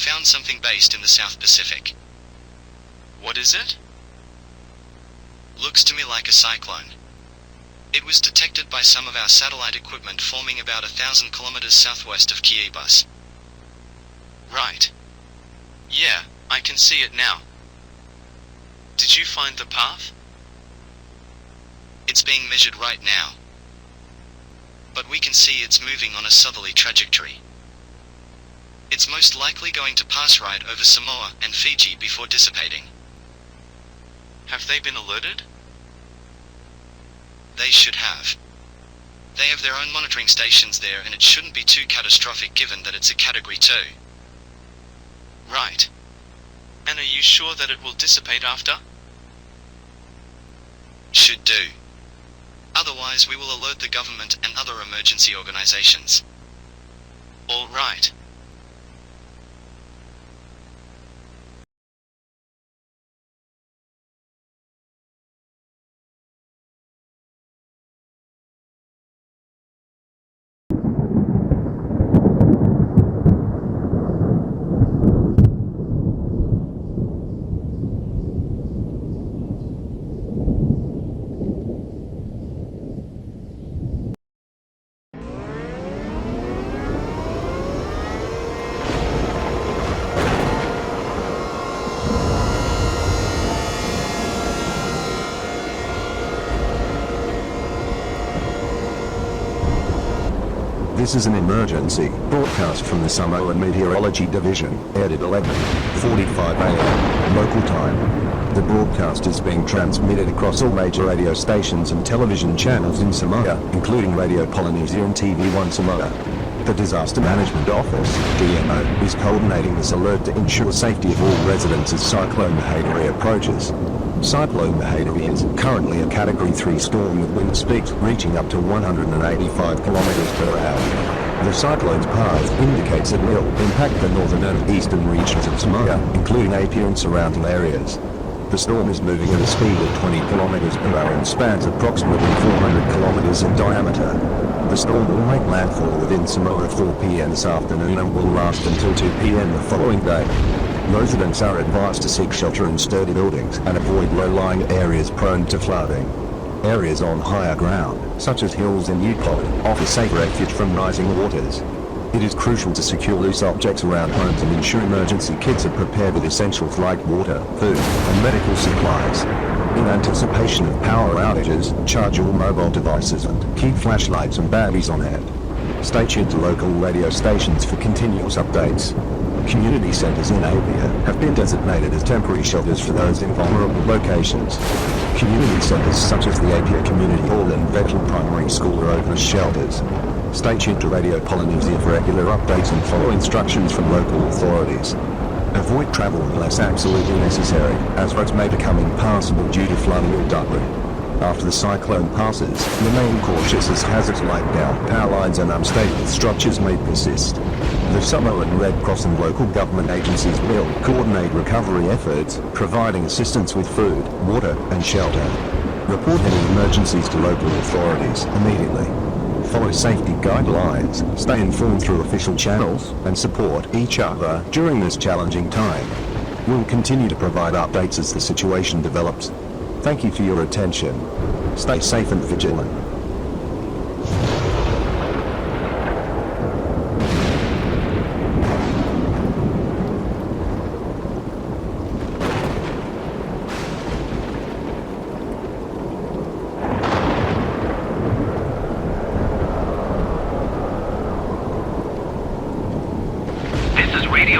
found something based in the South Pacific. What is it? Looks to me like a cyclone. It was detected by some of our satellite equipment forming about 1,000 kilometers southwest of Kiribati. Right. Yeah, I can see it now. Did you find the path? It's being measured right now. But we can see it's moving on a southerly trajectory. It's most likely going to pass right over Samoa and Fiji before dissipating. Have they been alerted? They should have. They have their own monitoring stations there, and it shouldn't be too catastrophic given that it's a Category 2. Right. And are you sure that it will dissipate after? Should do. Otherwise we will alert the government and other emergency organizations. All right. This is an emergency broadcast from the Samoa Meteorology Division, aired at 11:45 a.m. local time. The broadcast is being transmitted across all major radio stations and television channels in Samoa, including Radio Polynesia and TV1 Samoa. The Disaster Management Office, DMO, is coordinating this alert to ensure safety of all residents as Cyclone Whaitiri approaches. Cyclone Whaitiri is currently a Category 3 storm with wind speeds reaching up to 185 kilometers per hour. The cyclone's path indicates it will impact the northern and eastern regions of Samoa, including Apia and surrounding areas. The storm is moving at a speed of 20 kilometers per hour and spans approximately 400 kilometers in diameter. The storm will make landfall within Samoa at 4 p.m. this afternoon and will last until 2 p.m. the following day. Residents are advised to seek shelter in sturdy buildings and avoid low-lying areas prone to flooding. Areas on higher ground, such as hills and Yukon, offer safe refuge from rising waters. It is crucial to secure loose objects around homes and ensure emergency kits are prepared with essentials like water, food, and medical supplies. In anticipation of power outages, charge all mobile devices and keep flashlights and batteries on hand. Stay tuned to local radio stations for continuous updates. Community centers in Apia have been designated as temporary shelters for those in vulnerable locations. Community centers such as the Apia Community Hall and Vettel Primary School are open as shelters. Stay tuned to Radio Polynesia for regular updates and follow instructions from local authorities. Avoid travel unless absolutely necessary, as roads may become impassable due to flooding or debris. After the cyclone passes, remain cautious as hazards like downed power lines and unstable structures may persist. The Samoan Red Cross and local government agencies will coordinate recovery efforts, providing assistance with food, water, and shelter. Report any emergencies to local authorities immediately. Follow safety guidelines, stay informed through official channels, and support each other during this challenging time. We'll continue to provide updates as the situation develops. Thank you for your attention. Stay safe and vigilant.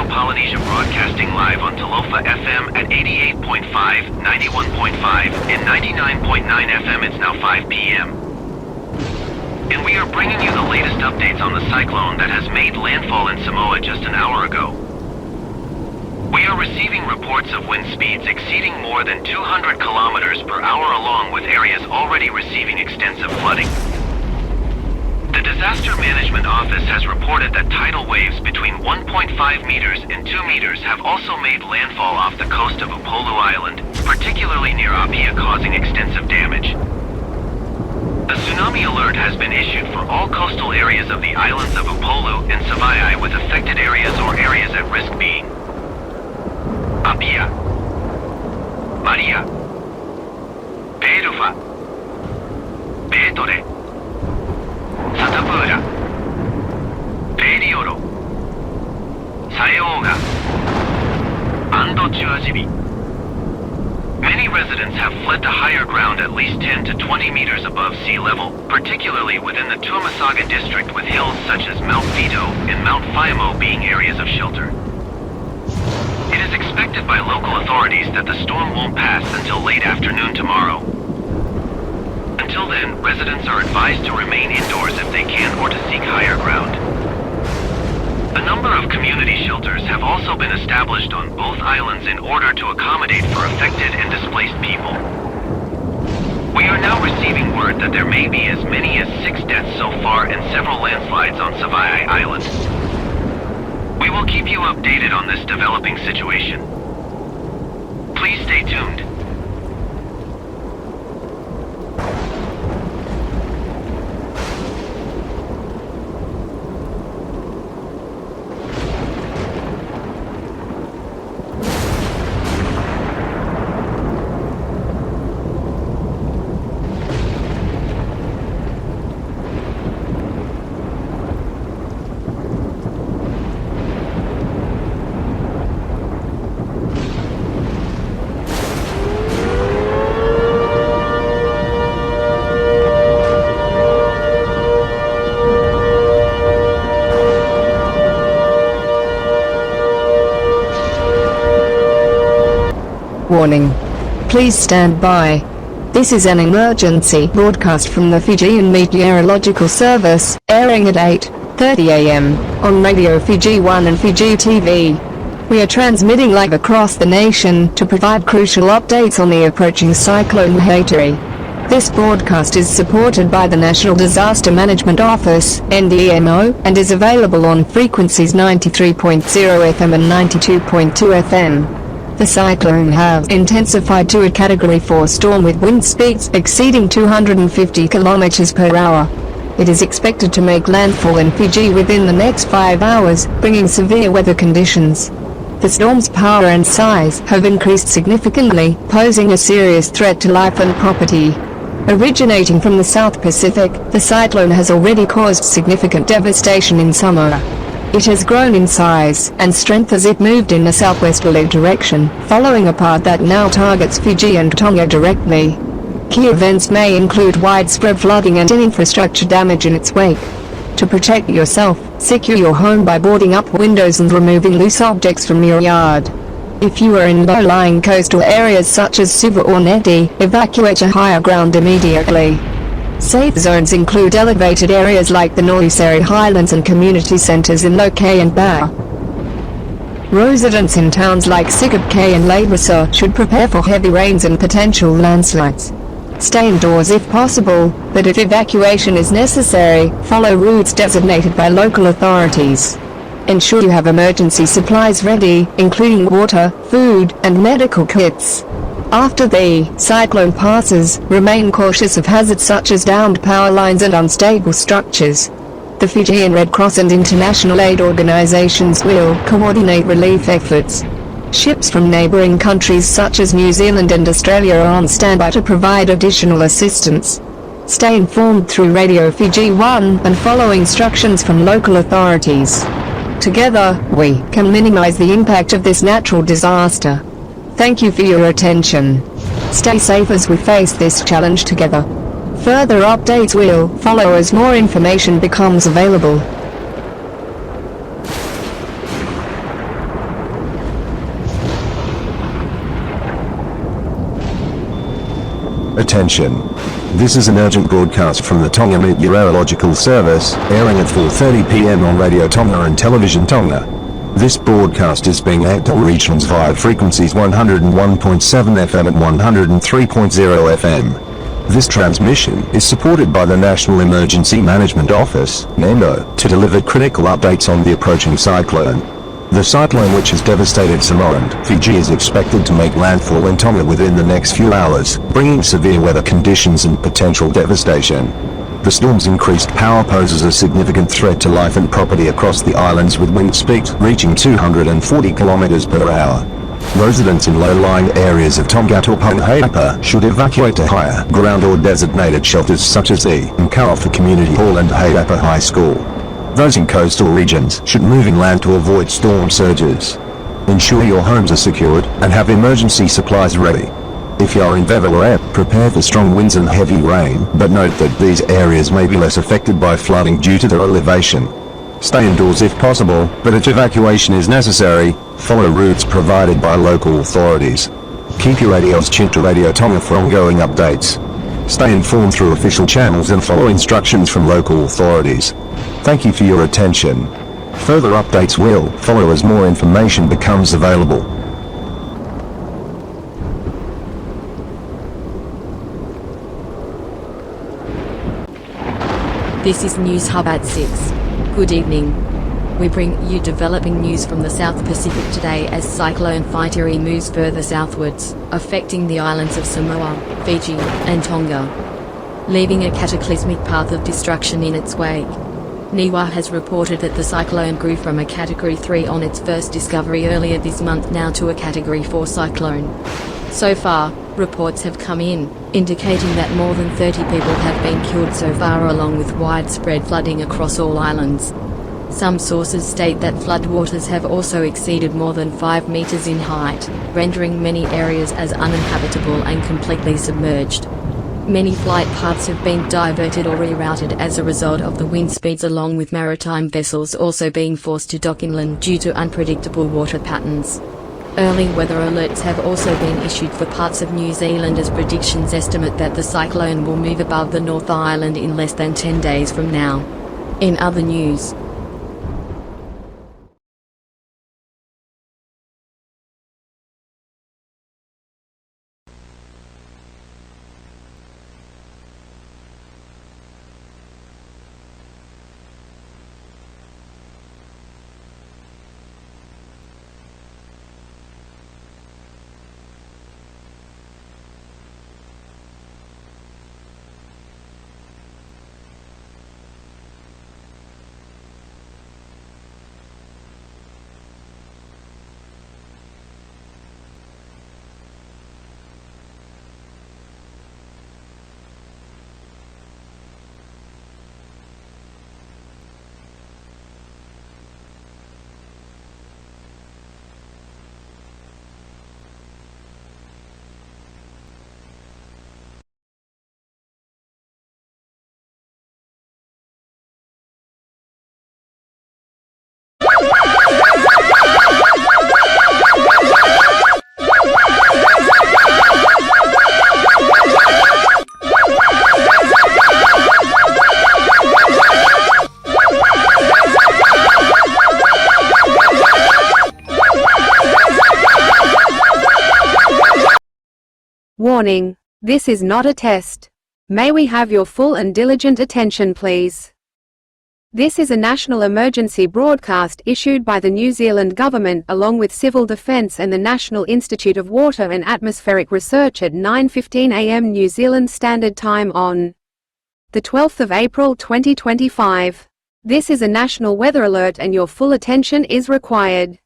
Polynesia broadcasting live on Talofa FM at 88.5, 91.5, and 99.9 FM. It's now 5 p.m. And we are bringing you the latest updates on the cyclone that has made landfall in Samoa just an hour ago. We are receiving reports of wind speeds exceeding more than 200 kilometers per hour, along with areas already receiving extensive flooding. The Disaster Management Office has reported that tidal waves between 1.5 meters and 2 meters have also made landfall off the coast of Upolu Island, particularly near Apia, causing extensive damage. A tsunami alert has been issued for all coastal areas of the islands of Upolu and Savaii, with affected areas or areas at risk being Apia, Maria, Perufa, Petore, Satapura, Perioro, Saeoga, and Chuajibi. Many residents have fled to higher ground at least 10 to 20 meters above sea level, particularly within the Tuamasaga district, with hills such as Mount Vito and Mount Faimo being areas of shelter. It is expected by local authorities that the storm won't pass until late afternoon tomorrow. Until then, residents are advised to remain indoors if they can or to seek higher ground. A number of community shelters have also been established on both islands in order to accommodate for affected and displaced people. We are now receiving word that there may be as many as 6 deaths so far and several landslides on Savaii Island. We will keep you updated on this developing situation. Please stay tuned. Warning. Please stand by. This is an emergency broadcast from the Fijian Meteorological Service, airing at 8:30 a.m. on Radio Fiji 1 and Fiji TV. We are transmitting live across the nation to provide crucial updates on the approaching cyclone Whaitiri. This broadcast is supported by the National Disaster Management Office, NDMO, and is available on frequencies 93.0 FM and 92.2 FM. The cyclone has intensified to a Category 4 storm with wind speeds exceeding 250 km per hour. It is expected to make landfall in Fiji within the next 5 hours, bringing severe weather conditions. The storm's power and size have increased significantly, posing a serious threat to life and property. Originating from the South Pacific, the cyclone has already caused significant devastation in Samoa. It has grown in size and strength as it moved in a southwesterly direction, following a path that now targets Fiji and Tonga directly. Key events may include widespread flooding and infrastructure damage in its wake. To protect yourself, secure your home by boarding up windows and removing loose objects from your yard. If you are in low-lying coastal areas such as Suva or Neti, evacuate to higher ground immediately. Safe zones include elevated areas like the Noiseri Highlands and community centers in Lokai and Ba. Residents in towns like Sikapke and Labrasa should prepare for heavy rains and potential landslides. Stay indoors if possible, but if evacuation is necessary, follow routes designated by local authorities. Ensure you have emergency supplies ready, including water, food, and medical kits. After the cyclone passes, remain cautious of hazards such as downed power lines and unstable structures. The Fijian Red Cross and international aid organizations will coordinate relief efforts. Ships from neighboring countries such as New Zealand and Australia are on standby to provide additional assistance. Stay informed through Radio Fiji 1 and follow instructions from local authorities. Together, we can minimize the impact of this natural disaster. Thank you for your attention. Stay safe as we face this challenge together. Further updates will follow as more information becomes available. Attention. This is an urgent broadcast from the Tonga Meteorological Service, airing at 4:30 p.m. on Radio Tonga and Television Tonga. This broadcast is being aired to all regions via frequencies 101.7 FM and 103.0 FM. This transmission is supported by the National Emergency Management Office, NEMO, to deliver critical updates on the approaching cyclone. The cyclone, which has devastated Samoa and Fiji, is expected to make landfall in Tonga within the next few hours, bringing severe weather conditions and potential devastation. The storm's increased power poses a significant threat to life and property across the islands, with wind speeds reaching 240 km per hour. Residents in low-lying areas of Tonga or Haiapa should evacuate to higher ground or designated shelters such as the Nkauwha Community Hall and Haiapa High School. Those in coastal regions should move inland to avoid storm surges. Ensure your homes are secured and have emergency supplies ready. If you are in Vevaloe, prepare for strong winds and heavy rain, but note that these areas may be less affected by flooding due to their elevation. Stay indoors if possible, but if evacuation is necessary, follow routes provided by local authorities. Keep your radios tuned to Radio Tonga for ongoing updates. Stay informed through official channels and follow instructions from local authorities. Thank you for your attention. Further updates will follow as more information becomes available. This is News Hub at 6. Good evening. We bring you developing news from the South Pacific today as Cyclone Whaitiri moves further southwards, affecting the islands of Samoa, Fiji, and Tonga, leaving a cataclysmic path of destruction in its wake. NIWA has reported that the cyclone grew from a Category 3 on its first discovery earlier this month now to a Category 4 cyclone. So far, reports have come in, indicating that more than 30 people have been killed so far along with widespread flooding across all islands. Some sources state that floodwaters have also exceeded more than 5 meters in height, rendering many areas as uninhabitable and completely submerged. Many flight paths have been diverted or rerouted as a result of the wind speeds, along with maritime vessels also being forced to dock inland due to unpredictable water patterns. Early weather alerts have also been issued for parts of New Zealand as predictions estimate that the cyclone will move above the North Island in less than 10 days from now. In other news, Warning: this is not a test. May we have your full and diligent attention, please? This is a national emergency broadcast issued by the New Zealand Government along with Civil Defence and the National Institute of Water and Atmospheric Research at 9:15 a.m. New Zealand Standard Time on the 12th of April 2025. This is a national weather alert and your full attention is required.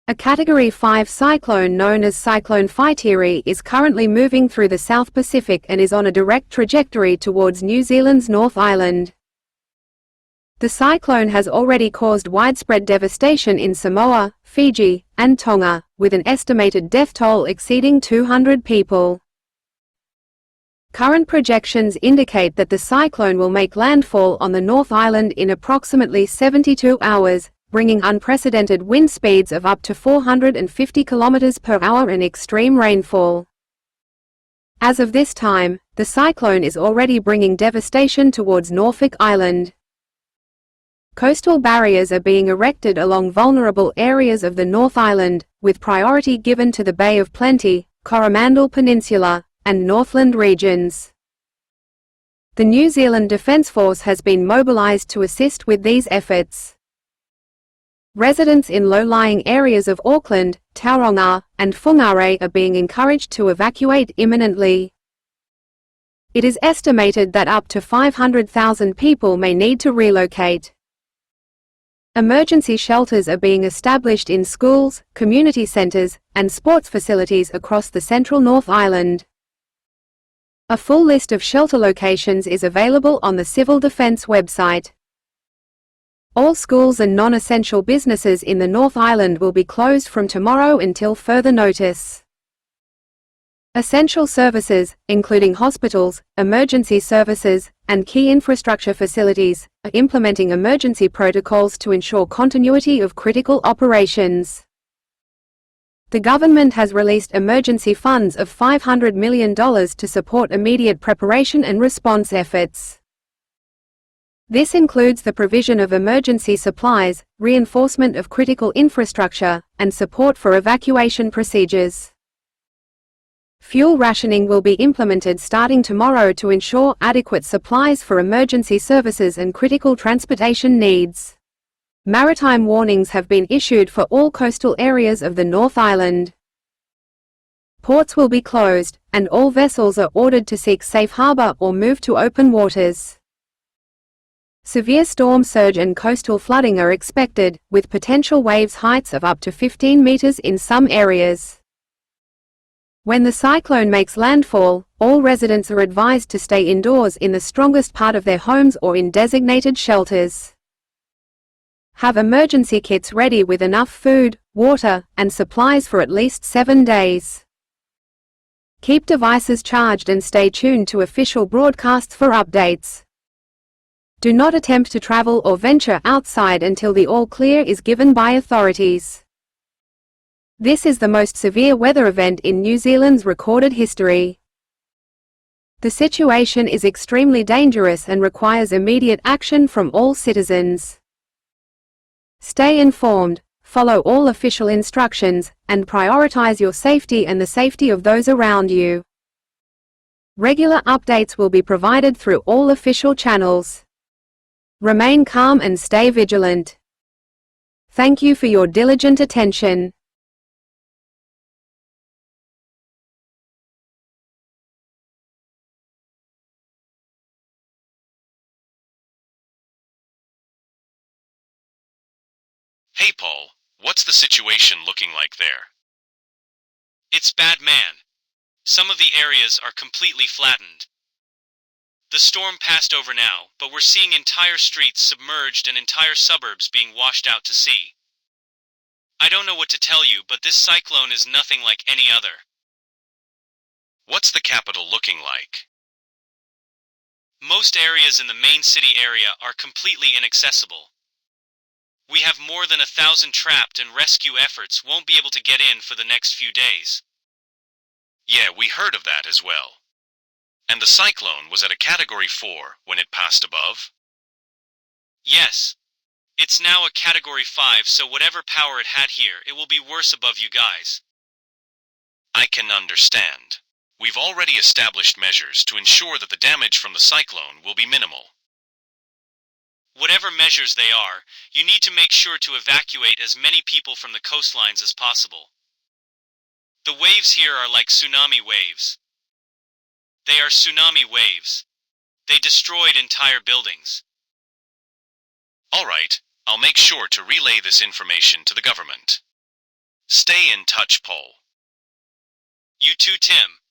A Category 5 cyclone known as Cyclone Whaitiri is currently moving through the South Pacific and is on a direct trajectory towards New Zealand's North Island. The cyclone has already caused widespread devastation in Samoa, Fiji, and Tonga, with an estimated death toll exceeding 200 people. Current projections indicate that the cyclone will make landfall on the North Island in approximately 72 hours, bringing unprecedented wind speeds of up to 450 km per hour and extreme rainfall. As of this time, the cyclone is already bringing devastation towards Norfolk Island. Coastal barriers are being erected along vulnerable areas of the North Island, with priority given to the Bay of Plenty, Coromandel Peninsula, and Northland regions. The New Zealand Defence Force has been mobilised to assist with these efforts. Residents in low-lying areas of Auckland, Tauranga, and Whangārei are being encouraged to evacuate imminently. It is estimated that up to 500,000 people may need to relocate. Emergency shelters are being established in schools, community centres, and sports facilities across the central North Island. A full list of shelter locations is available on the Civil Defence website. All schools and non-essential businesses in the North Island will be closed from tomorrow until further notice. Essential services, including hospitals, emergency services, and key infrastructure facilities, are implementing emergency protocols to ensure continuity of critical operations. The government has released emergency funds of $500 million to support immediate preparation and response efforts. This includes the provision of emergency supplies, reinforcement of critical infrastructure, and support for evacuation procedures. Fuel rationing will be implemented starting tomorrow to ensure adequate supplies for emergency services and critical transportation needs. Maritime warnings have been issued for all coastal areas of the North Island. Ports will be closed, and all vessels are ordered to seek safe harbour or move to open waters. Severe storm surge and coastal flooding are expected, with potential waves heights of up to 15 meters in some areas. When the cyclone makes landfall, all residents are advised to stay indoors in the strongest part of their homes or in designated shelters. Have emergency kits ready with enough food, water, and supplies for at least 7 days. Keep devices charged and stay tuned to official broadcasts for updates. Do not attempt to travel or venture outside until the all clear is given by authorities. This is the most severe weather event in New Zealand's recorded history. The situation is extremely dangerous and requires immediate action from all citizens. Stay informed, follow all official instructions, and prioritize your safety and the safety of those around you. Regular updates will be provided through all official channels. Remain calm and stay vigilant. Thank you for your diligent attention. Hey Paul, what's the situation looking like there? It's bad, man. Some of the areas are completely flattened. The storm passed over now, but we're seeing entire streets submerged and entire suburbs being washed out to sea. I don't know what to tell you, but this cyclone is nothing like any other. What's the capital looking like? Most areas in the main city area are completely inaccessible. We have more than 1,000 trapped and rescue efforts won't be able to get in for the next few days. Yeah, we heard of that as well. And the cyclone was at a Category 4 when it passed above? Yes. It's now a Category 5, so whatever power it had here, it will be worse above you guys. I can understand. We've already established measures to ensure that the damage from the cyclone will be minimal. Whatever measures they are, you need to make sure to evacuate as many people from the coastlines as possible. The waves here are like tsunami waves. They are tsunami waves. They destroyed entire buildings. All right, I'll make sure to relay this information to the government. Stay in touch, Paul. You too, Tim.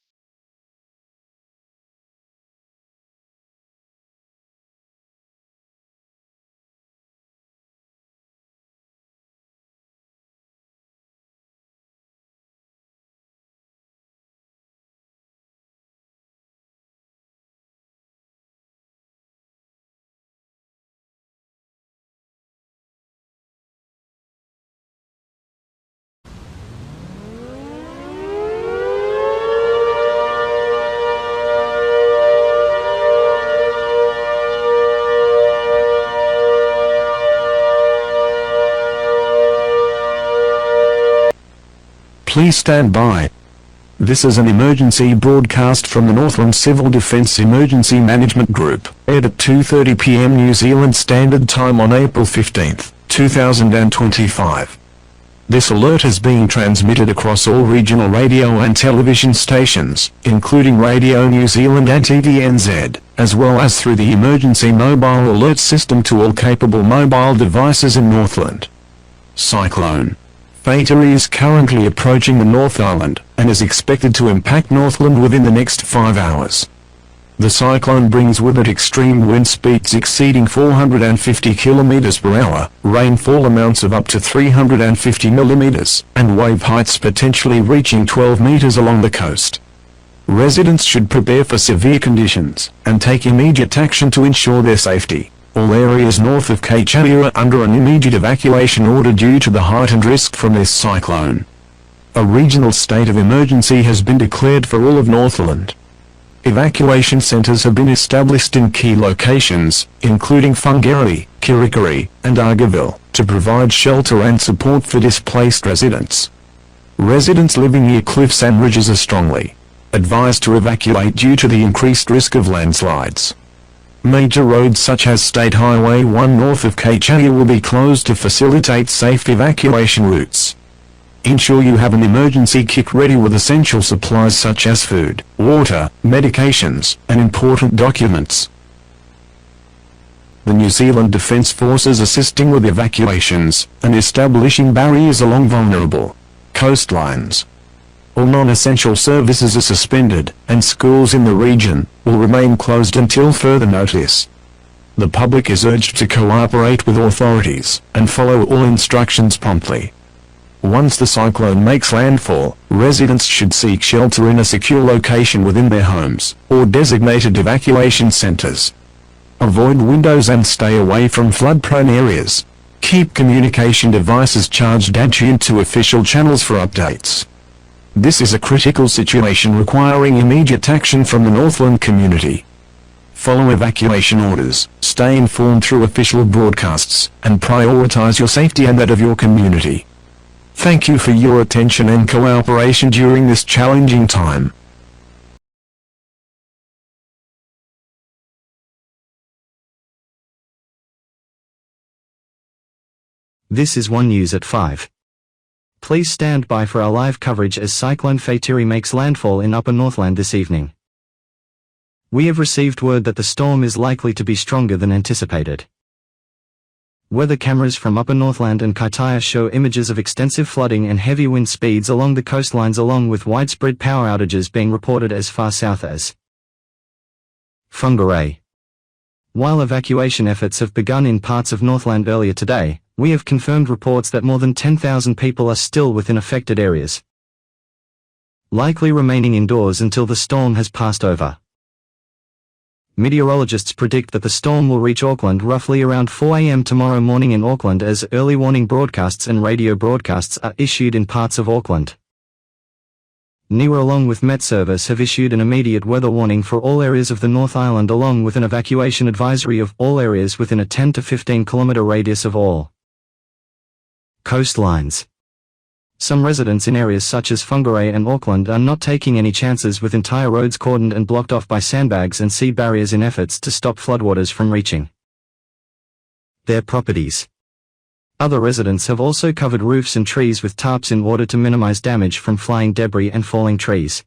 Please stand by. This is an emergency broadcast from the Northland Civil Defence Emergency Management Group, aired at 2:30 p.m. New Zealand Standard Time on April 15, 2025. This alert is being transmitted across all regional radio and television stations, including Radio New Zealand and TVNZ. as well as through the emergency mobile alert system to all capable mobile devices in Northland. Cyclone Whaitiri is currently approaching the North Island, and is expected to impact Northland within the next 5 hours. The cyclone brings with it extreme wind speeds exceeding 450 km per hour, rainfall amounts of up to 350 mm, and wave heights potentially reaching 12 meters along the coast. Residents should prepare for severe conditions, and take immediate action to ensure their safety. All areas north of Whaitiri are under an immediate evacuation order due to the heightened risk from this cyclone. A regional state of emergency has been declared for all of Northland. Evacuation centers have been established in key locations, including Whangarei, Kirikiri, and Argyville, to provide shelter and support for displaced residents. Residents living near cliffs and ridges are strongly advised to evacuate due to the increased risk of landslides. Major roads such as State Highway 1 north of Whaitiri will be closed to facilitate safe evacuation routes. Ensure you have an emergency kit ready with essential supplies such as food, water, medications, and important documents. The New Zealand Defence Forces assisting with evacuations, and establishing barriers along vulnerable coastlines. All non-essential services are suspended, and schools in the region will remain closed until further notice. The public is urged to cooperate with authorities, and follow all instructions promptly. Once the cyclone makes landfall, residents should seek shelter in a secure location within their homes, or designated evacuation centers. Avoid windows and stay away from flood-prone areas. Keep communication devices charged and tuned to official channels for updates. This is a critical situation requiring immediate action from the Northland community. Follow evacuation orders, stay informed through official broadcasts, and prioritize your safety and that of your community. Thank you for your attention and cooperation during this challenging time. This is One News at 5. Please stand by for our live coverage as Cyclone Whaitiri makes landfall in Upper Northland this evening. We have received word that the storm is likely to be stronger than anticipated. Weather cameras from Upper Northland and Kaitaia show images of extensive flooding and heavy wind speeds along the coastlines, along with widespread power outages being reported as far south as Whangarei. While evacuation efforts have begun in parts of Northland earlier today, we have confirmed reports that more than 10,000 people are still within affected areas, likely remaining indoors until the storm has passed over. Meteorologists predict that the storm will reach Auckland roughly around 4 a.m. tomorrow morning in Auckland, as early warning broadcasts and radio broadcasts are issued in parts of Auckland. NIWA along with Met Service have issued an immediate weather warning for all areas of the North Island, along with an evacuation advisory of all areas within a 10 to 15 kilometer radius of all coastlines. Some residents in areas such as Whangarei and Auckland are not taking any chances, with entire roads cordoned and blocked off by sandbags and sea barriers in efforts to stop floodwaters from reaching their properties. Other residents have also covered roofs and trees with tarps in order to minimize damage from flying debris and falling trees.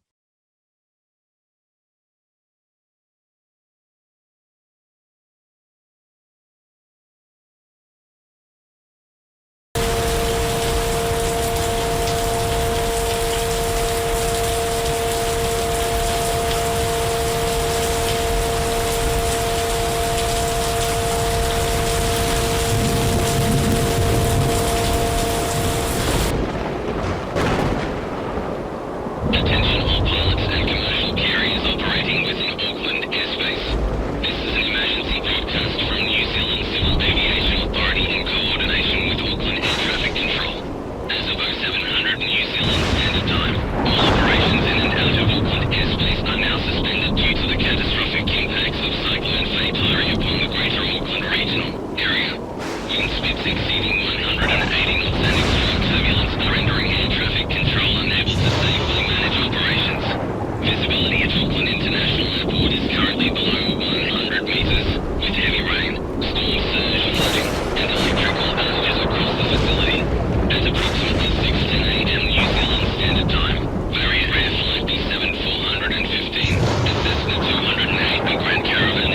Attention all pilots and commercial carriers operating within Auckland airspace. This is an emergency broadcast from New Zealand Civil Aviation Authority in coordination with Auckland Air Traffic Control. As of 0700 New Zealand Standard Time, all operations in and out of Auckland airspace are now suspended due to the catastrophic impacts of Cyclone Whaitiri upon the Greater Auckland regional area. Wind speeds exceeding 180 knots and extreme turbulence are rendering air traffic control unable to safely manage operations. Visibility at Auckland International Airport is currently below 100 meters, with heavy rain, storm surge, flooding, and electrical outages across the facility. At approximately 6:10 a.m. New Zealand Standard Time, Variant Air Flight B7415, a Cessna 208 and Grand Caravan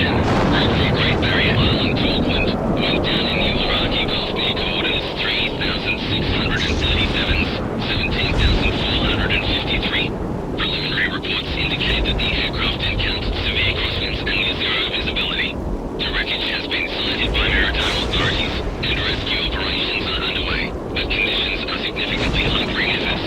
The aircraft encountered severe crosswinds and near zero visibility. The wreckage has been cited by maritime authorities, and rescue operations are underway, but conditions are significantly hampering efforts.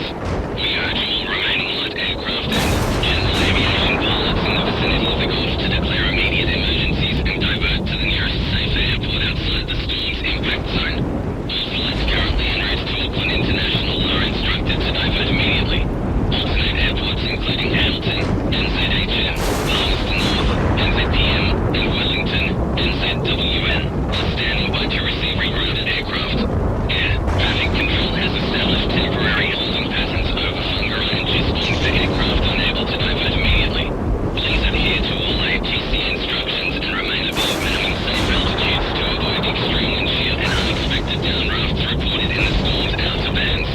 We urge all remaining light aircraft and general aviation pilots in the vicinity of the Gulf to declare immediate emergencies and divert to the nearest safe airport outside the storm's impact zone. All flights currently en route to Auckland International are instructed to divert immediately. Alternate airports including Hamilton, NZHN, Palmerston North, NZPM, and Wellington, NZWN, are standing by to receive rerouted aircraft. Air traffic control has established temporary holding patterns over Whangarei and Gisborne for aircraft unable to divert immediately. Please adhere to all ATC instructions and remain above minimum safe altitudes to avoid extreme wind shear and unexpected downdrafts reported in the storm's outer bands.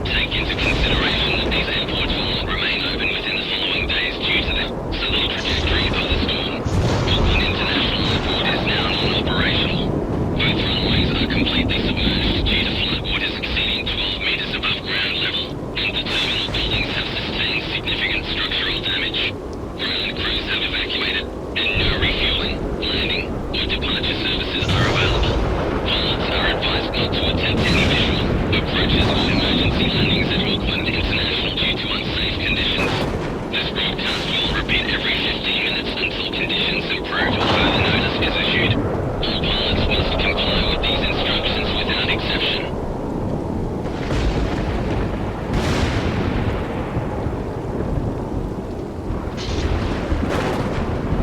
Take into consideration that these airports will not remain open within the following days due to the southern trajectory of the storm. Auckland International Airport is now non-operational. Both runways are completely submerged due to floodwaters exceeding 12 meters above ground level, and the terminal buildings have sustained significant structural damage. Ground crews have evacuated, and no refueling, landing, or departure services are available. Pilots are advised not to attempt any visual approaches or emergency landings at Auckland International due to unsafe conditions. This broadcast will repeat every 15 minutes until conditions improve or further notice is issued. All pilots must comply with these instructions without exception.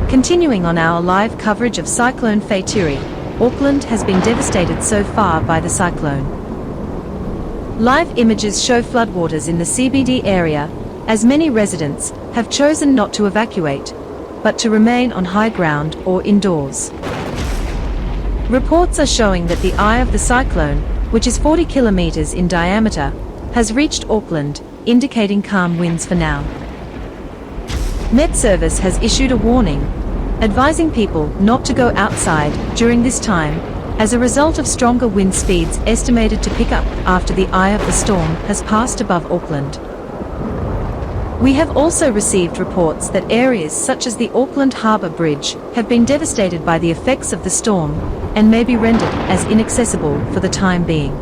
Continuing on our live coverage of Cyclone Whaitiri, Auckland has been devastated so far by the cyclone. Live images show floodwaters in the CBD area, as many residents have chosen not to evacuate, but to remain on high ground or indoors. Reports are showing that the eye of the cyclone, which is 40 kilometers in diameter, has reached Auckland, indicating calm winds for now. Met Service has issued a warning, advising people not to go outside during this time, as a result of stronger wind speeds estimated to pick up after the eye of the storm has passed above Auckland. We have also received reports that areas such as the Auckland Harbour Bridge have been devastated by the effects of the storm, and may be rendered as inaccessible for the time being.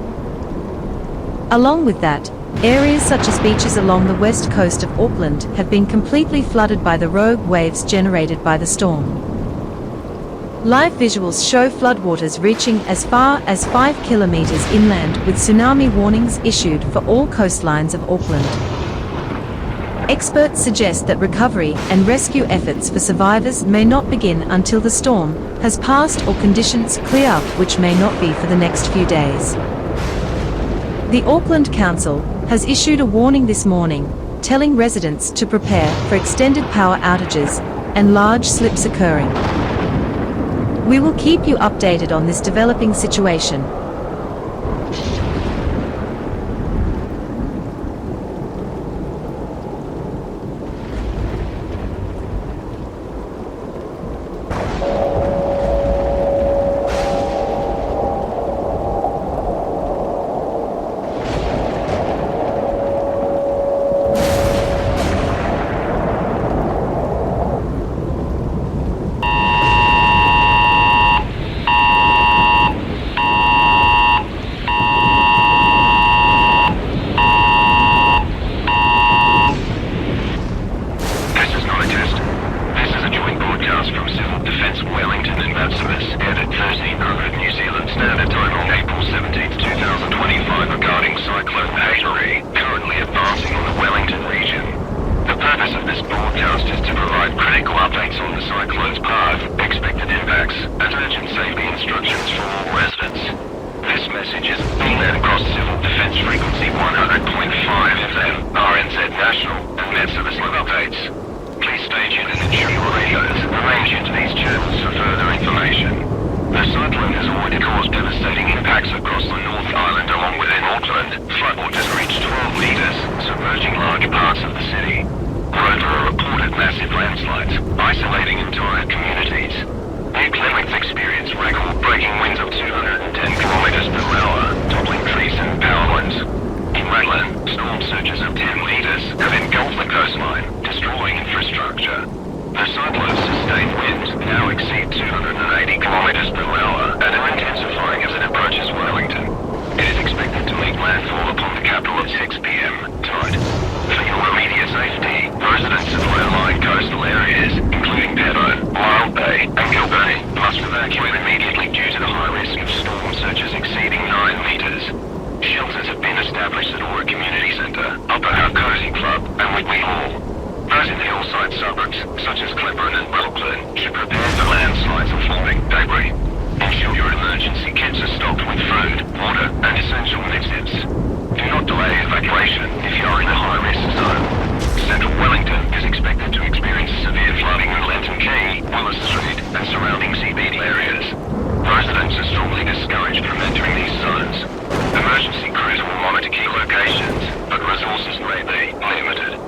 Along with that, areas such as beaches along the west coast of Auckland have been completely flooded by the rogue waves generated by the storm. Live visuals show floodwaters reaching as far as 5 kilometers inland, with tsunami warnings issued for all coastlines of Auckland. Experts suggest that recovery and rescue efforts for survivors may not begin until the storm has passed or conditions clear up, which may not be for the next few days. The Auckland Council has issued a warning this morning, telling residents to prepare for extended power outages and large slips occurring. We will keep you updated on this developing situation. Cyclone Whaitiri, currently advancing on the Wellington region. The purpose of this broadcast is to provide critical updates on the cyclone's path, expected impacts, and urgent safety instructions for all residents. This message is being led across Civil Defence Frequency 100.5 FM, RNZ National, and Met Service live updates. Please stay tuned and ensure your radios remain tuned to these channels for further information. The cyclone has already caused devastating impacts across the North Island along within Auckland. Floodwaters reached 12 metres, submerging large parts of the city. Moreover, reported massive landslides, isolating entire communities. New Plymouth experienced record-breaking winds of 210 kilometres per hour, toppling trees and power lines. In Landfall, storm surges of 10 metres have engulfed the coastline, destroying infrastructure. aircraft, such as Clipper and Auckland, should prepare for landslides and falling debris. Ensure your emergency kits are stocked with food, water, and essential missives. Do not delay evacuation if you are in a high-risk zone. Central Wellington is expected to experience severe flooding in Lenton Key, Wallace Street, and surrounding CBD areas. Residents are strongly discouraged from entering these zones. Emergency crews will monitor key locations, but resources may be limited.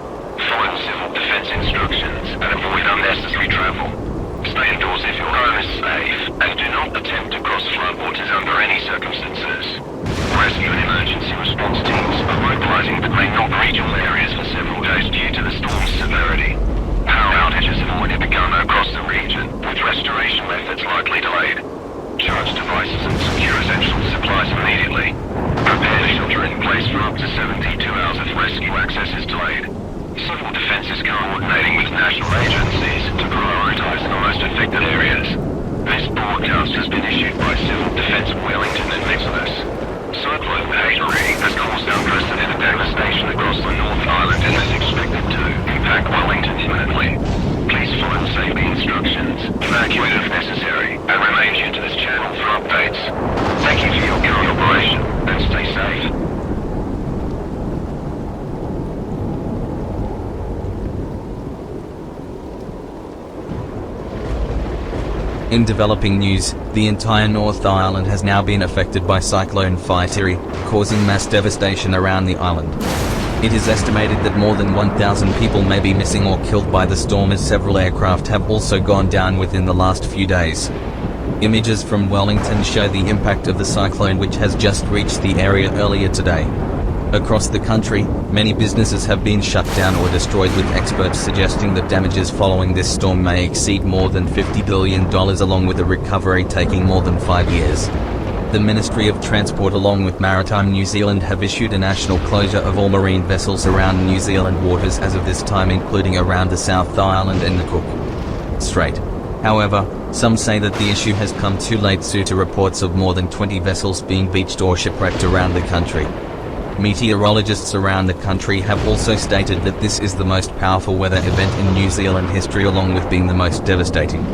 Follow civil defence instructions and avoid unnecessary travel. Stay indoors if your home is safe, and do not attempt to cross floodwaters under any circumstances. Rescue and emergency response teams are mobilising but may not reach all areas for several days due to the storm's severity. Power outages have already begun across the region, with restoration methods likely delayed. Charge devices and secure essential supplies immediately. Prepare to shelter in place for up to 72 hours if rescue access is delayed. Civil Defence is coordinating with national agencies to prioritise the most affected areas. This broadcast has been issued by Civil Defence Wellington and Nicholas. Cyclone Whaitiri has caused unprecedented devastation across the North Island and is expected to impact Wellington imminently. Please follow safety instructions, evacuate if necessary, and remain tuned to this channel for updates. Thank you for your cooperation, and stay safe. In developing news, the entire North Island has now been affected by Cyclone Whaitiri, causing mass devastation around the island. It is estimated that more than 1,000 people may be missing or killed by the storm, as several aircraft have also gone down within the last few days. Images from Wellington show the impact of the cyclone, which has just reached the area earlier today. Across the country, many businesses have been shut down or destroyed, with experts suggesting that damages following this storm may exceed more than $50 billion, along with a recovery taking more than 5 years. The Ministry of Transport along with Maritime New Zealand have issued a national closure of all marine vessels around New Zealand waters as of this time, including around the South Island and the Cook Strait. However, some say that the issue has come too late due to reports of more than 20 vessels being beached or shipwrecked around the country. Meteorologists around the country have also stated that this is the most powerful weather event in New Zealand history, along with being the most devastating.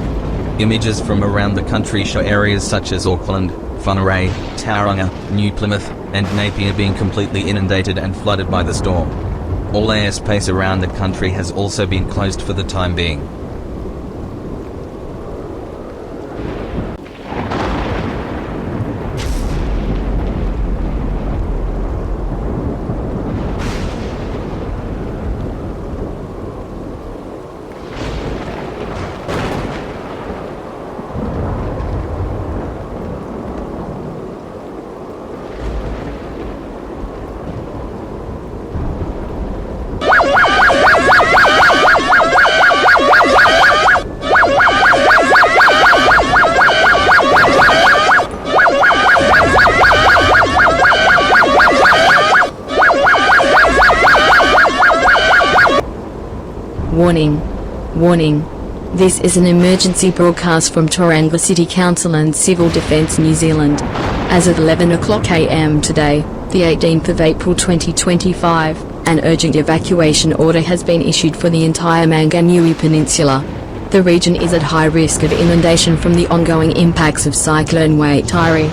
Images from around the country show areas such as Auckland, Whaitiri, Tauranga, New Plymouth, and Napier being completely inundated and flooded by the storm. All airspace around the country has also been closed for the time being. Warning. Warning. This is an emergency broadcast from Tauranga City Council and Civil Defence New Zealand. As at 11 o'clock am today, the 18th of April 2025, an urgent evacuation order has been issued for the entire Manganui Peninsula. The region is at high risk of inundation from the ongoing impacts of Cyclone Whaitiri.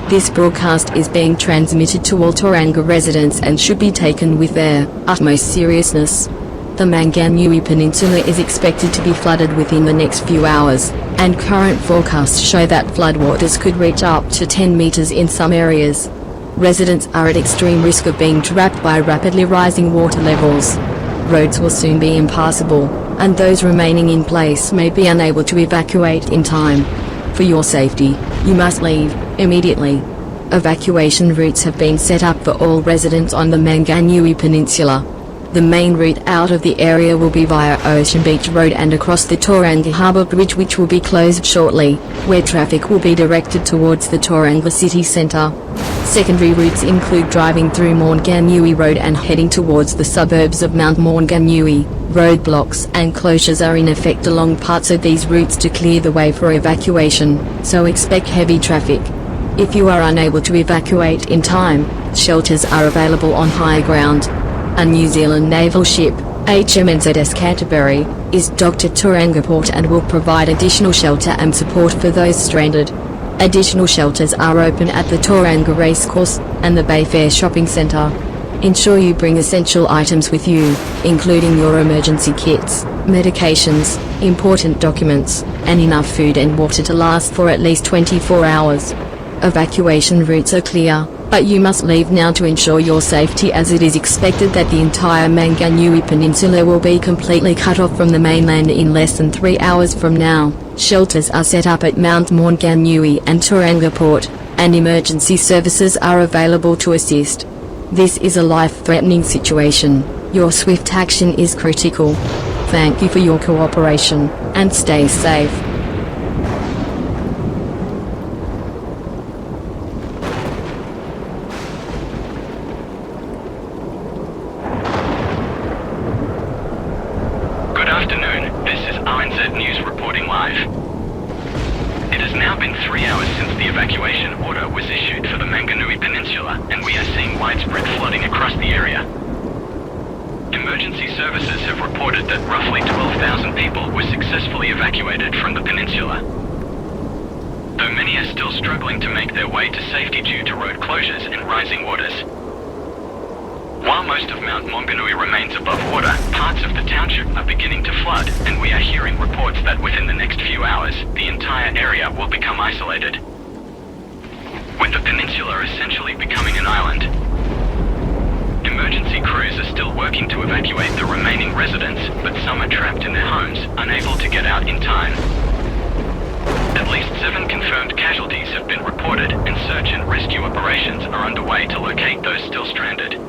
This broadcast is being transmitted to all Tauranga residents and should be taken with their utmost seriousness. The Manganui Peninsula is expected to be flooded within the next few hours, and current forecasts show that floodwaters could reach up to 10 meters in some areas. Residents are at extreme risk of being trapped by rapidly rising water levels. Roads will soon be impassable, and those remaining in place may be unable to evacuate in time. For your safety, you must leave immediately. Evacuation routes have been set up for all residents on the Manganui Peninsula. The main route out of the area will be via Ocean Beach Road and across the Tauranga Harbour Bridge, which will be closed shortly, where traffic will be directed towards the Tauranga city centre. Secondary routes include driving through Manganui Road and heading towards the suburbs of Mount Manganui. Roadblocks and closures are in effect along parts of these routes to clear the way for evacuation, so expect heavy traffic. If you are unable to evacuate in time, shelters are available on high ground. A New Zealand naval ship, HMNZS Canterbury is docked at Tauranga Port and will provide additional shelter and support for those stranded. Additional shelters are open at the Tauranga Racecourse and the Bayfair Shopping Centre. Ensure you bring essential items with you, including your emergency kits, medications, important documents, and enough food and water to last for at least 24 hours. Evacuation routes are clear, but you must leave now to ensure your safety, as it is expected that the entire Manganui Peninsula will be completely cut off from the mainland in less than 3 hours from now. Shelters are set up at Mount Maunganui and Tauranga Port, and emergency services are available to assist. This is a life-threatening situation. Your swift action is critical. Thank you for your cooperation, and stay safe. Good afternoon, this is RNZ News reporting live. It has now been 3 hours since the evacuation order was issued for the Manganui Peninsula, and we are seeing widespread flooding across the area. Emergency services have reported that roughly 12,000 people were successfully evacuated from the peninsula. Though many are still struggling to make their way to safety due to road closures and rising waters. While most of Mount Maunganui remains above water, parts of the township are beginning to flood, and we are hearing reports that within the next few hours, the entire area will become isolated, with the peninsula essentially becoming an island. Emergency crews are still working to evacuate the remaining residents, but some are trapped in their homes, unable to get out in time. At least 7 confirmed casualties have been reported, and search and rescue operations are underway to locate those still stranded.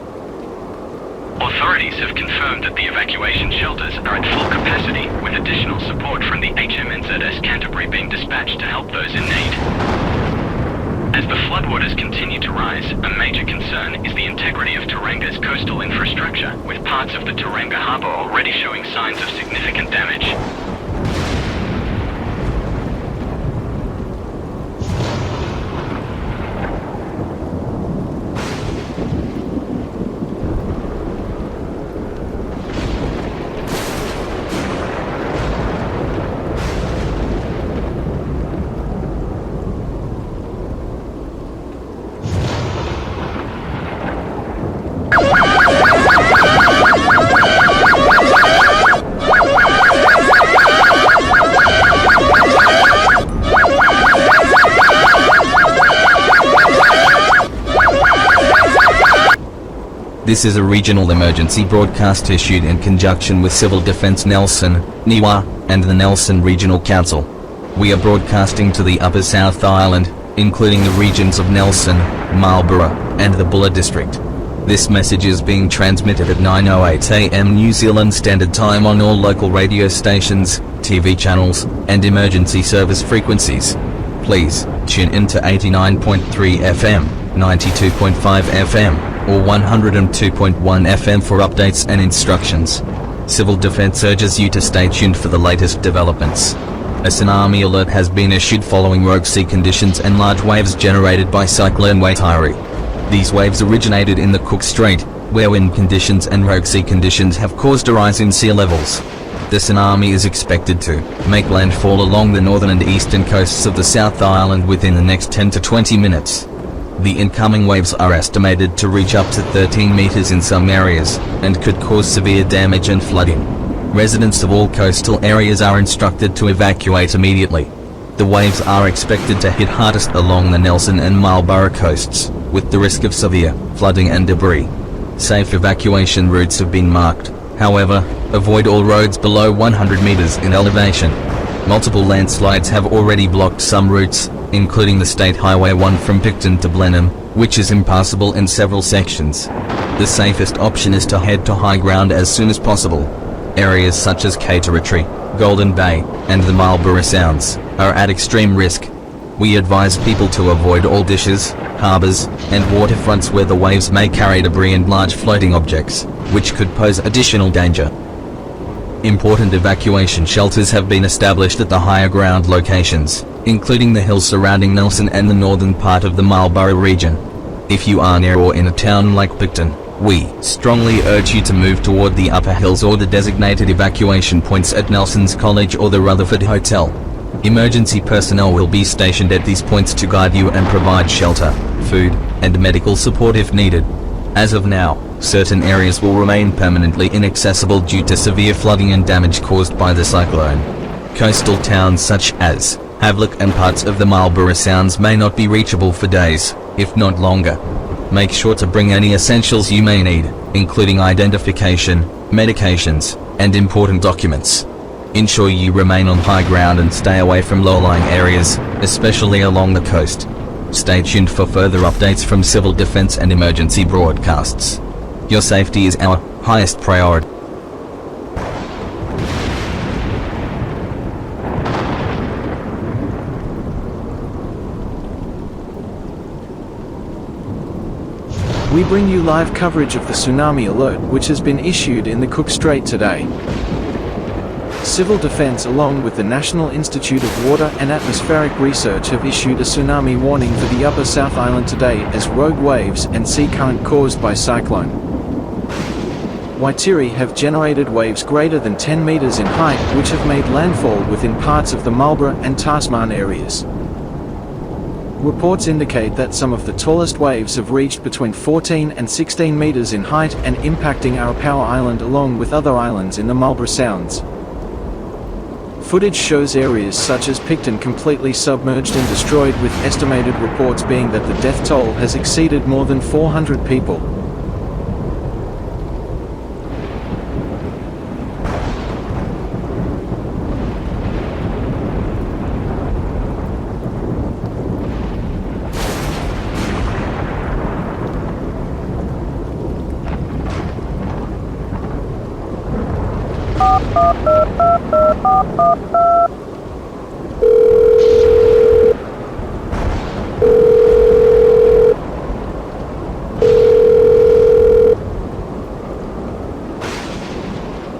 Authorities have confirmed that the evacuation shelters are at full capacity, with additional support from the HMNZS Canterbury being dispatched to help those in need. As the floodwaters continue to rise, a major concern is the integrity of Tauranga's coastal infrastructure, with parts of the Tauranga harbour already showing signs of significant damage. This is a regional emergency broadcast issued in conjunction with Civil Defence Nelson, NIWA, and the Nelson Regional Council. We are broadcasting to the Upper South Island, including the regions of Nelson, Marlborough, and the Buller District. This message is being transmitted at 9:08 AM New Zealand Standard Time on all local radio stations, TV channels, and emergency service frequencies. Please tune in to 89.3 FM, 92.5 FM, or 102.1 FM for updates and instructions. Civil Defence urges you to stay tuned for the latest developments. A tsunami alert has been issued following rogue sea conditions and large waves generated by Cyclone Whaitiri. These waves originated in the Cook Strait, where wind conditions and rogue sea conditions have caused a rise in sea levels. The tsunami is expected to make landfall along the northern and eastern coasts of the South Island within the next 10 to 20 minutes. The incoming waves are estimated to reach up to 13 meters in some areas, and could cause severe damage and flooding. Residents of all coastal areas are instructed to evacuate immediately. The waves are expected to hit hardest along the Nelson and Marlborough coasts, with the risk of severe flooding and debris. Safe evacuation routes have been marked. However, avoid all roads below 100 meters in elevation. Multiple landslides have already blocked some routes, including the State Highway 1 from Picton to Blenheim, which is impassable in several sections. The safest option is to head to high ground as soon as possible. Areas such as Whaitiri, Golden Bay, and the Marlborough Sounds are at extreme risk. We advise people to avoid all dishes, harbours, and waterfronts where the waves may carry debris and large floating objects, which could pose additional danger. Important evacuation shelters have been established at the higher ground locations, including the hills surrounding Nelson and the northern part of the Marlborough region. If you are near or in a town like Picton, We strongly urge you to move toward the upper hills or the designated evacuation points at Nelson's College or the Rutherford Hotel. Emergency personnel will be stationed at these points to guide you and provide shelter, food, and medical support if needed. As of now, certain areas will remain permanently inaccessible due to severe flooding and damage caused by the cyclone. Coastal towns such as Havelock and parts of the Marlborough Sounds may not be reachable for days, if not longer. Make sure to bring any essentials you may need, including identification, medications, and important documents. Ensure you remain on high ground and stay away from low-lying areas, especially along the coast. Stay tuned for further updates from civil defense and emergency broadcasts. Your safety is our highest priority. We bring you live coverage of the tsunami alert which has been issued in the Cook Strait today. Civil Defense along with the National Institute of Water and Atmospheric Research have issued a tsunami warning for the Upper South Island today as rogue waves and sea current caused by cyclone Whaitiri have generated waves greater than 10 meters in height which have made landfall within parts of the Marlborough and Tasman areas. Reports indicate that some of the tallest waves have reached between 14 and 16 meters in height and impacting Arapawa Island along with other islands in the Marlborough Sounds. Footage shows areas such as Picton completely submerged and destroyed, with estimated reports being that the death toll has exceeded more than 400 people.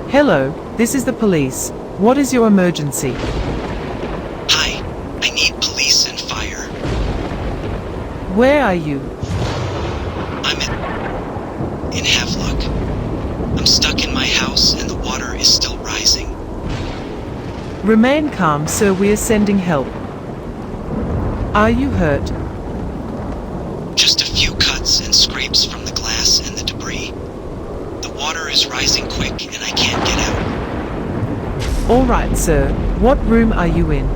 Hello, this is the police. What is your emergency? Hi, I need police and fire. Where are you? I'm in Havelock. I'm stuck in my house and the water is still rising. Remain calm, sir, we are sending help. Are you hurt? Just a few cuts and scrapes from the glass and the debris. The water is rising quick and I can't get out. All right, sir. What room are you in?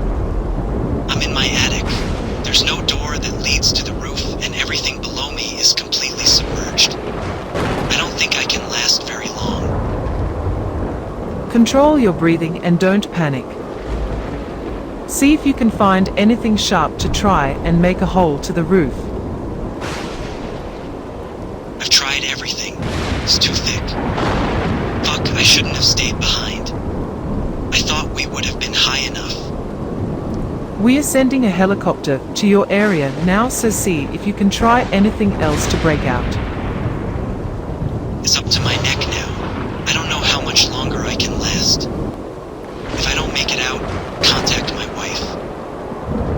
I'm in my attic. There's no door that leads to the roof and everything below me is completely submerged. I don't think I can last very long. Control your breathing and don't panic. See if you can find anything sharp to try and make a hole to the roof. I've tried everything. It's too thick. Fuck, I shouldn't have stayed behind. I thought we would have been high enough. We are sending a helicopter to your area now, so see if you can try anything else to break out. It's up to my neck now. I don't know how much longer I can last. If I don't make it out, contact my wife.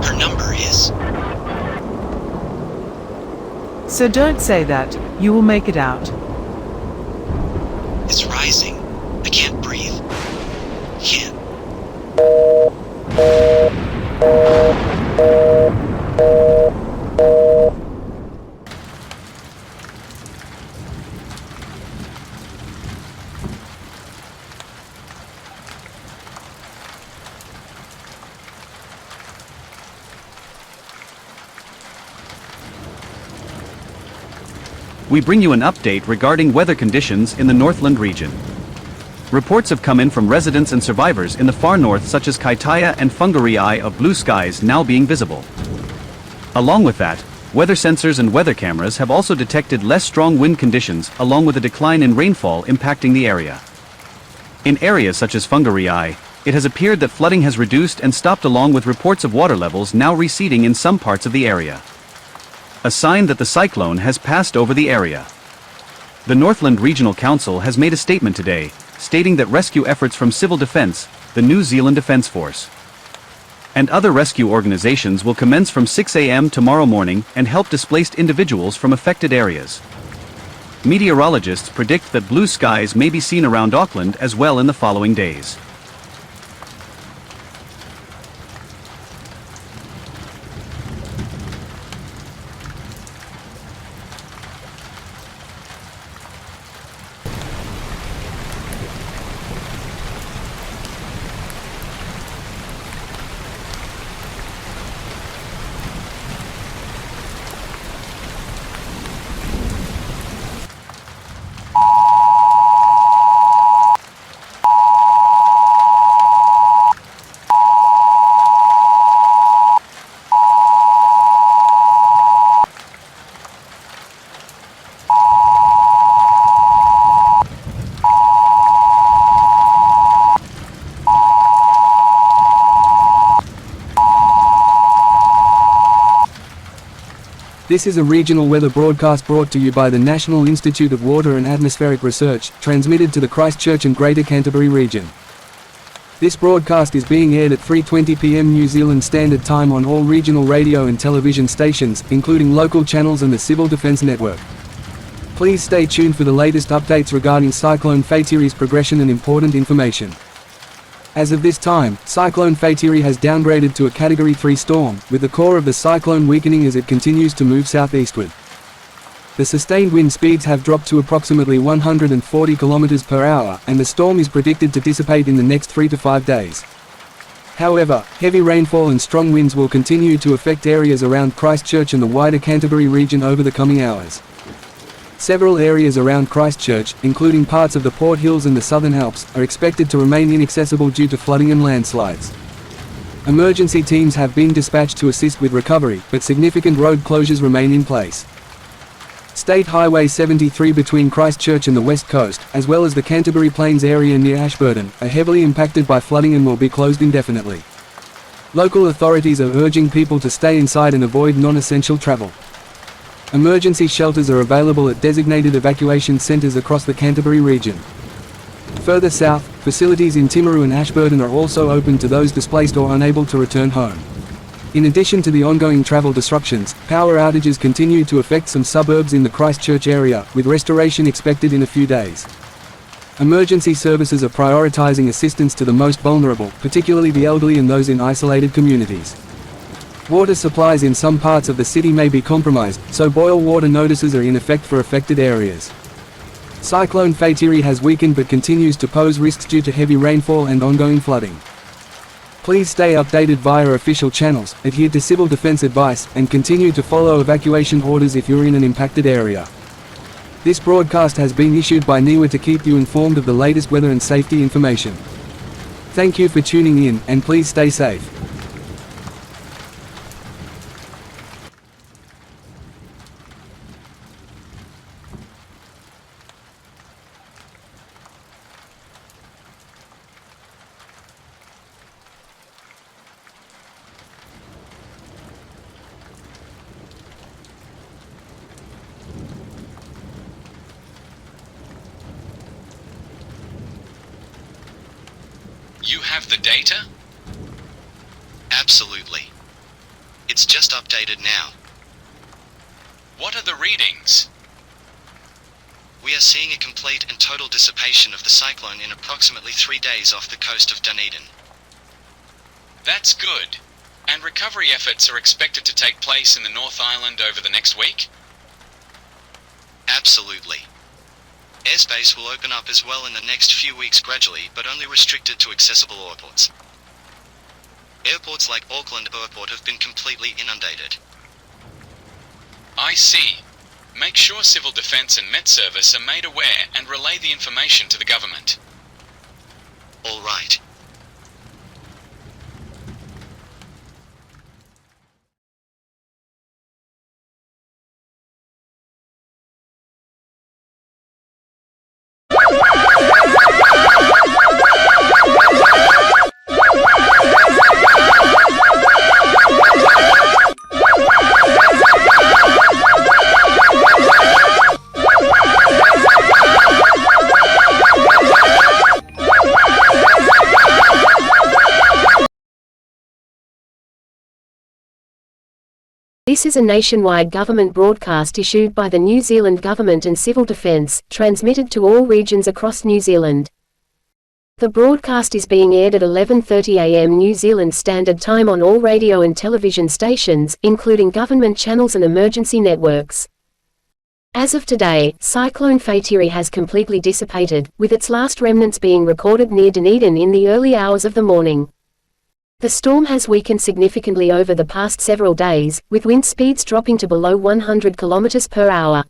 Her number is... So don't say that. You will make it out. It's rising. I can't breathe. Can't. We bring you an update regarding weather conditions in the Northland region. Reports have come in from residents and survivors in the far north, such as Kaitaia and Whangarei, of blue skies now being visible. Along with that, weather sensors and weather cameras have also detected less strong wind conditions along with a decline in rainfall impacting the area. In areas such as Whangarei, it has appeared that flooding has reduced and stopped, along with reports of water levels now receding in some parts of the area. A sign that the cyclone has passed over the area. The Northland Regional Council has made a statement today, stating that rescue efforts from Civil Defence, the New Zealand Defence Force, and other rescue organisations will commence from 6 a.m. tomorrow morning and help displaced individuals from affected areas. Meteorologists predict that blue skies may be seen around Auckland as well in the following days. This is a regional weather broadcast brought to you by the National Institute of Water and Atmospheric Research, transmitted to the Christchurch and Greater Canterbury region. This broadcast is being aired at 3:20 p.m. New Zealand Standard Time on all regional radio and television stations, including local channels and the Civil Defence Network. Please stay tuned for the latest updates regarding Cyclone Whaitiri's progression and important information. As of this time, Cyclone Whaitiri has downgraded to a Category 3 storm, with the core of the cyclone weakening as it continues to move southeastward. The sustained wind speeds have dropped to approximately 140 km per hour, and the storm is predicted to dissipate in the next 3 to 5 days. However, heavy rainfall and strong winds will continue to affect areas around Christchurch and the wider Canterbury region over the coming hours. Several areas around Christchurch, including parts of the Port Hills and the Southern Alps, are expected to remain inaccessible due to flooding and landslides. Emergency teams have been dispatched to assist with recovery, but significant road closures remain in place. State Highway 73 between Christchurch and the West Coast, as well as the Canterbury Plains area near Ashburton, are heavily impacted by flooding and will be closed indefinitely. Local authorities are urging people to stay inside and avoid non-essential travel. Emergency shelters are available at designated evacuation centres across the Canterbury region. Further south, facilities in Timaru and Ashburton are also open to those displaced or unable to return home. In addition to the ongoing travel disruptions, power outages continue to affect some suburbs in the Christchurch area, with restoration expected in a few days. Emergency services are prioritising assistance to the most vulnerable, particularly the elderly and those in isolated communities. Water supplies in some parts of the city may be compromised, so boil water notices are in effect for affected areas. Cyclone Whaitiri has weakened but continues to pose risks due to heavy rainfall and ongoing flooding. Please stay updated via official channels, adhere to civil defense advice, and continue to follow evacuation orders if you're in an impacted area. This broadcast has been issued by NIWA to keep you informed of the latest weather and safety information. Thank you for tuning in, and please stay safe. You have the data? Absolutely. It's just updated now. What are the readings? We are seeing a complete and total dissipation of the cyclone in approximately 3 days off the coast of Dunedin. That's good. And recovery efforts are expected to take place in the North Island over the next week? Absolutely. Airspace will open up as well in the next few weeks gradually, but only restricted to accessible airports. Airports like Auckland Airport have been completely inundated. I see. Make sure Civil Defence and Met Service are made aware and relay the information to the government. All right. This is a nationwide government broadcast issued by the New Zealand Government and Civil Defence, transmitted to all regions across New Zealand. The broadcast is being aired at 11:30 a.m. New Zealand Standard Time on all radio and television stations, including government channels and emergency networks. As of today, Cyclone Whaitiri has completely dissipated, with its last remnants being recorded near Dunedin in the early hours of the morning. The storm has weakened significantly over the past several days, with wind speeds dropping to below 100 km per hour.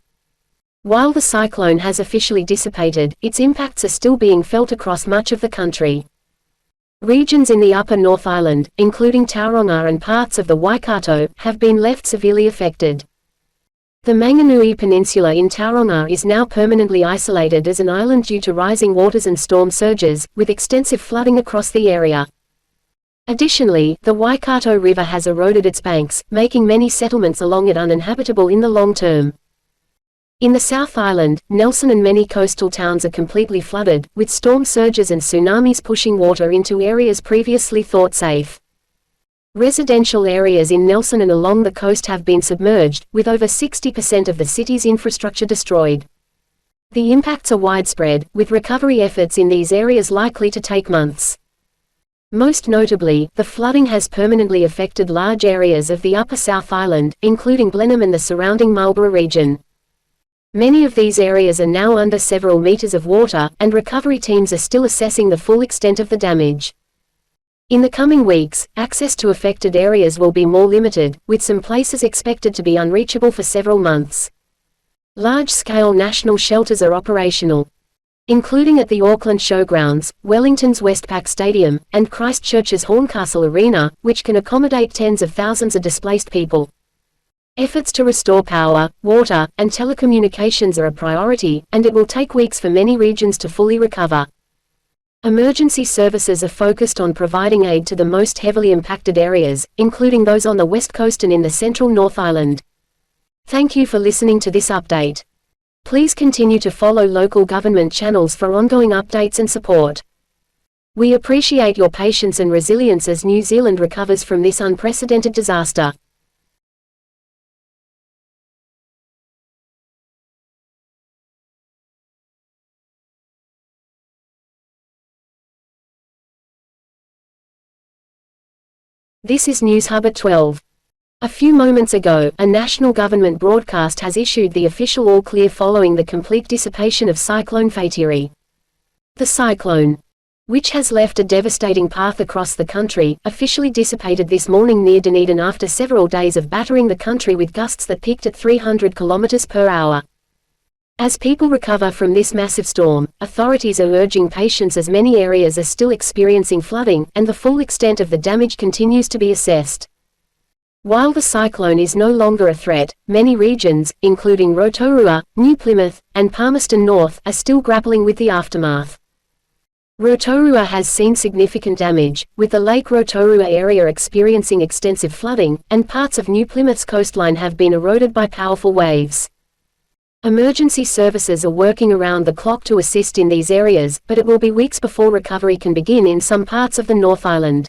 While the cyclone has officially dissipated, its impacts are still being felt across much of the country. Regions in the Upper North Island, including Tauranga and parts of the Waikato, have been left severely affected. The Manganui Peninsula in Tauranga is now permanently isolated as an island due to rising waters and storm surges, with extensive flooding across the area. Additionally, the Waikato River has eroded its banks, making many settlements along it uninhabitable in the long term. In the South Island, Nelson and many coastal towns are completely flooded, with storm surges and tsunamis pushing water into areas previously thought safe. Residential areas in Nelson and along the coast have been submerged, with over 60% of the city's infrastructure destroyed. The impacts are widespread, with recovery efforts in these areas likely to take months. Most notably, the flooding has permanently affected large areas of the Upper South Island, including Blenheim and the surrounding Marlborough region. Many of these areas are now under several meters of water, and recovery teams are still assessing the full extent of the damage. In the coming weeks, access to affected areas will be more limited, with some places expected to be unreachable for several months. Large-scale national shelters are operational, including at the Auckland Showgrounds, Wellington's Westpac Stadium, and Christchurch's Horncastle Arena, which can accommodate tens of thousands of displaced people. Efforts to restore power, water, and telecommunications are a priority, and it will take weeks for many regions to fully recover. Emergency services are focused on providing aid to the most heavily impacted areas, including those on the west coast and in the central North Island. Thank you for listening to this update. Please continue to follow local government channels for ongoing updates and support. We appreciate your patience and resilience as New Zealand recovers from this unprecedented disaster. This is News Hub at 12. A few moments ago, a national government broadcast has issued the official all-clear following the complete dissipation of Cyclone Whaitiri. The cyclone, which has left a devastating path across the country, officially dissipated this morning near Dunedin after several days of battering the country with gusts that peaked at 300 km per hour. As people recover from this massive storm, authorities are urging patience as many areas are still experiencing flooding, and the full extent of the damage continues to be assessed. While the cyclone is no longer a threat, many regions, including Rotorua, New Plymouth, and Palmerston North, are still grappling with the aftermath. Rotorua has seen significant damage, with the Lake Rotorua area experiencing extensive flooding, and parts of New Plymouth's coastline have been eroded by powerful waves. Emergency services are working around the clock to assist in these areas, but it will be weeks before recovery can begin in some parts of the North Island.